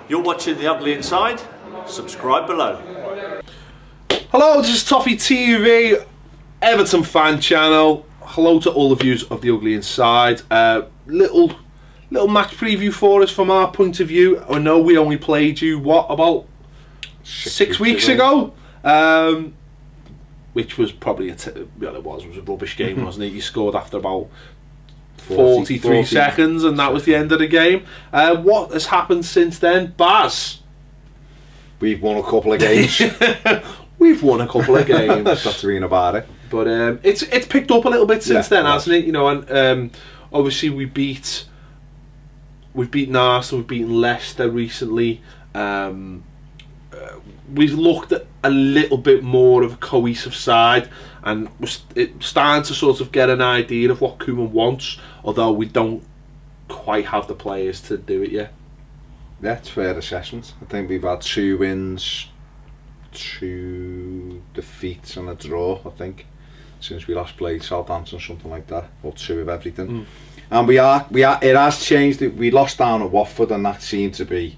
You're watching The Ugly Inside. Subscribe below. Hello, this is Toffee TV, Everton Fan Channel. Hello to all the viewers of The Ugly Inside. Little match preview for us from our point of view. I know we only played you, about 6 weeks ago? Which was probably, it was a rubbish game, wasn't it? You scored after about 43 seconds and that was the end of the game. What has happened since then? Baz? We've won a couple of games. We've won a couple of games. That's reading about it. But it's picked up a little bit since then, hasn't it? You know, and obviously we've beaten Arsenal, we've beaten Leicester recently. We've looked at a little bit more of a cohesive side, and we're starting to sort of get an idea of what Koeman wants, although we don't quite have the players to do it yet. Yeah, it's fair assessment. I think we've had 2 wins, 2 defeats and a draw, I think, since we last played Southampton, something like that, or 2 of everything. And it has changed. We lost down at Watford, and that seemed to be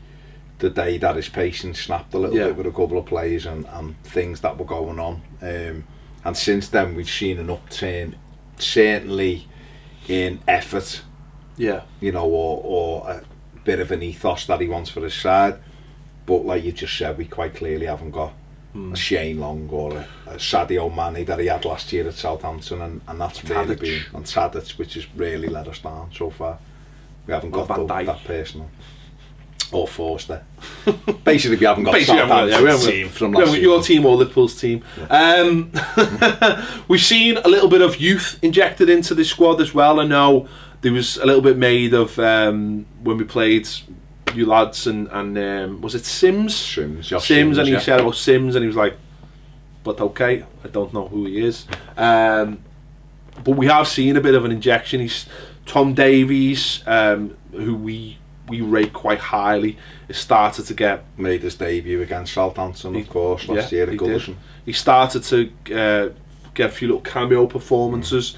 the day that his patience snapped a little bit with a couple of players and things that were going on. And since then we've seen an upturn, certainly in effort, you know, or a bit of an ethos that he wants for his side. But like you just said, we quite clearly haven't got a Shane Long or a Sadio Mane that he had last year at Southampton, and that's really been on Tadic, which has really let us down so far. We haven't got that personal. Or Forster. Basically, we haven't got Southampton's team from last year. Your team or Liverpool's team. We've seen a little bit of youth injected into the squad as well. I know there was a little bit made of when we played you lads and was it Sims? Sims, and he said about Sims, and he was like, but okay, I don't know who he is. But we have seen a bit of an injection. He's Tom Davies, who we rate quite highly. It started to made his debut against Southampton, of course, last year at Goodison. He started to get a few little cameo performances.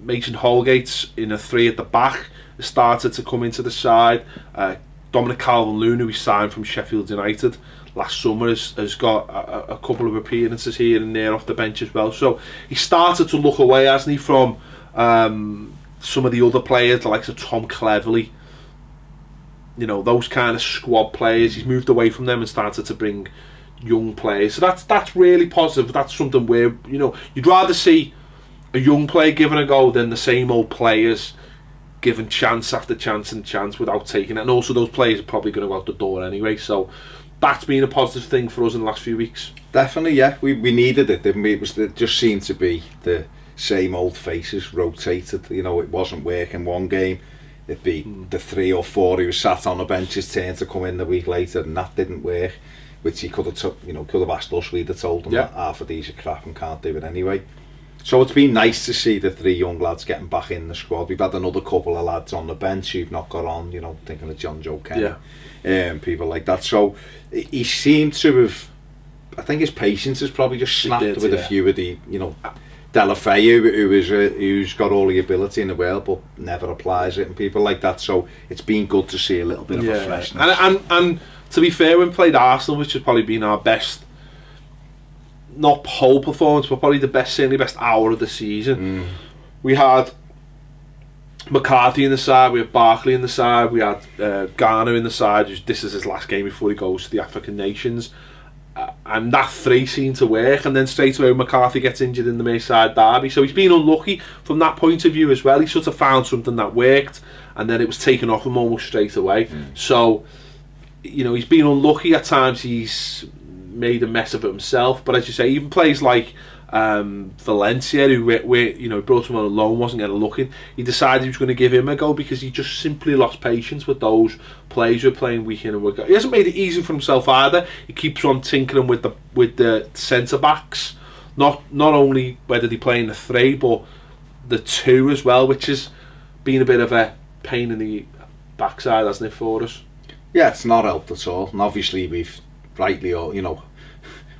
Mason Holgate in a 3 at the back started to come into the side. Dominic Calvert-Lewin, who we signed from Sheffield United last summer, has got a couple of appearances here and there off the bench as well. So he started to look away, hasn't he, from some of the other players, the likes of Tom Cleverley. You know, those kind of squad players. He's moved away from them and started to bring young players. So that's really positive. That's something where, you know, you'd rather see a young player given a go than the same old players given chance after chance and chance without taking it. And also those players are probably going to go out the door anyway. So that's been a positive thing for us in the last few weeks. Definitely, yeah. We needed it, didn't we? It just seemed to be the same old faces rotated. You know, it wasn't working one game. It'd be the 3 or 4 who sat on the bench's turn to come in the week later, and that didn't work. Which he could have asked us. We'd have told him that half of these are crap and can't do it anyway. So it's been nice to see the 3 young lads getting back in the squad. We've had another couple of lads on the bench who've not got on. You know, thinking of John Joe Kenny, people like that. So he seemed to have. I think his patience has probably just snapped with a few of the, you know, Delafeu, who's got all the ability in the world but never applies it, and people like that. So it's been good to see a little bit of a freshness. And to be fair, when we played Arsenal, which has probably been our best, not whole performance, but probably the best, certainly best hour of the season. We had McCarthy in the side, we had Barkley in the side, we had Garner in the side. This is his last game before he goes to the African Nations. And that 3 seemed to work, and then straight away McCarthy gets injured in the Merseyside derby, so he's been unlucky from that point of view as well. He sort of found something that worked, and then it was taken off him almost straight away. So, you know, he's been unlucky at times. He's made a mess of it himself, but as you say, even plays like Valencia, who you know, brought him on a loan, wasn't getting a look in. He decided he was going to give him a go because he just simply lost patience with those players who are playing week in and week out. He hasn't made it easy for himself either. He keeps on tinkering with the centre backs, not only whether they play in the 3 but the 2 as well, which has been a bit of a pain in the backside, hasn't it, for us? Yeah, it's not helped at all, and obviously we've rightly, you know,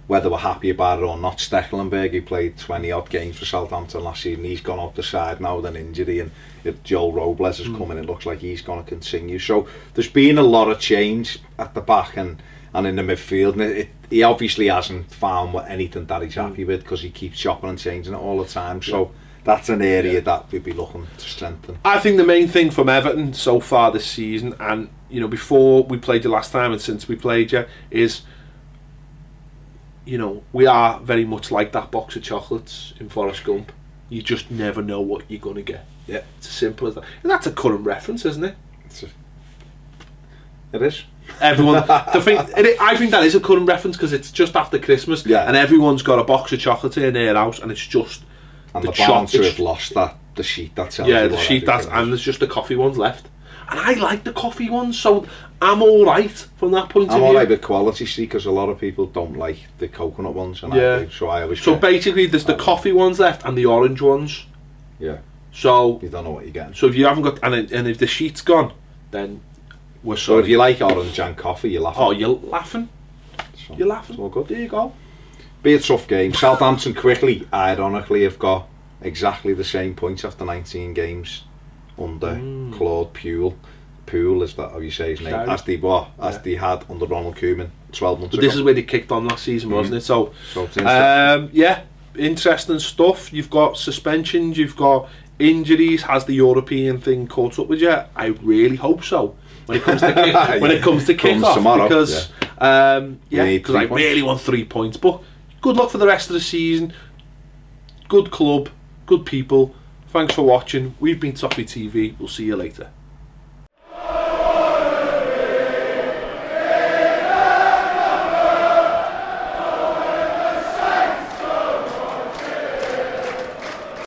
whether we're happy about it or not. Stecklenburg, he played 20 odd games for Southampton last season, he's gone off the side now with an injury, and if Joel Robles is coming, it looks like he's going to continue. So there's been a lot of change at the back and in the midfield, and he obviously hasn't found anything that he's happy with, because he keeps chopping and changing it all the time. So that's an area that we'd be looking to strengthen. I think the main thing from Everton so far this season, and you know, before we played you last time and since we played you, is, you know, we are very much like that box of chocolates in Forrest Gump. You just never know what you're going to get. Yeah. It's as simple as that. And that's a current reference, isn't it? It is. Everyone, I think that is a current reference, because it's just after Christmas, and everyone's got a box of chocolates in their house, and it's just... And the bouncer have lost the sheet that tells you the sheet that's... And there's just the coffee ones left. And I like the coffee ones, so I'm alright from that point of view. I'm alright with quality, see, because a lot of people don't like the coconut ones, and I do, so I always... So basically, there's the coffee ones left and the orange ones. Yeah. So... You don't know what you're getting. So if you haven't got... And if the sheet's gone, then we're sorry. So if you like orange and coffee, you're laughing. Oh, you're laughing. So, you're laughing. It's all good. There you go. Be a tough game. Southampton quickly, ironically, have got exactly the same points after 19 games under Claude Puel. Puel, is that how you say his name? As they had under Ronald Koeman 12 months ago. This is where they kicked on last season, wasn't it? So it's interesting. Yeah, interesting stuff. You've got suspensions, you've got injuries. Has the European thing caught up with you? I really hope so. When it comes to when it comes to kick-off, tomorrow, because because I really want 3 points. But good luck for the rest of the season. Good club, good people. Thanks for watching. We've been Toffee TV. We'll see you later.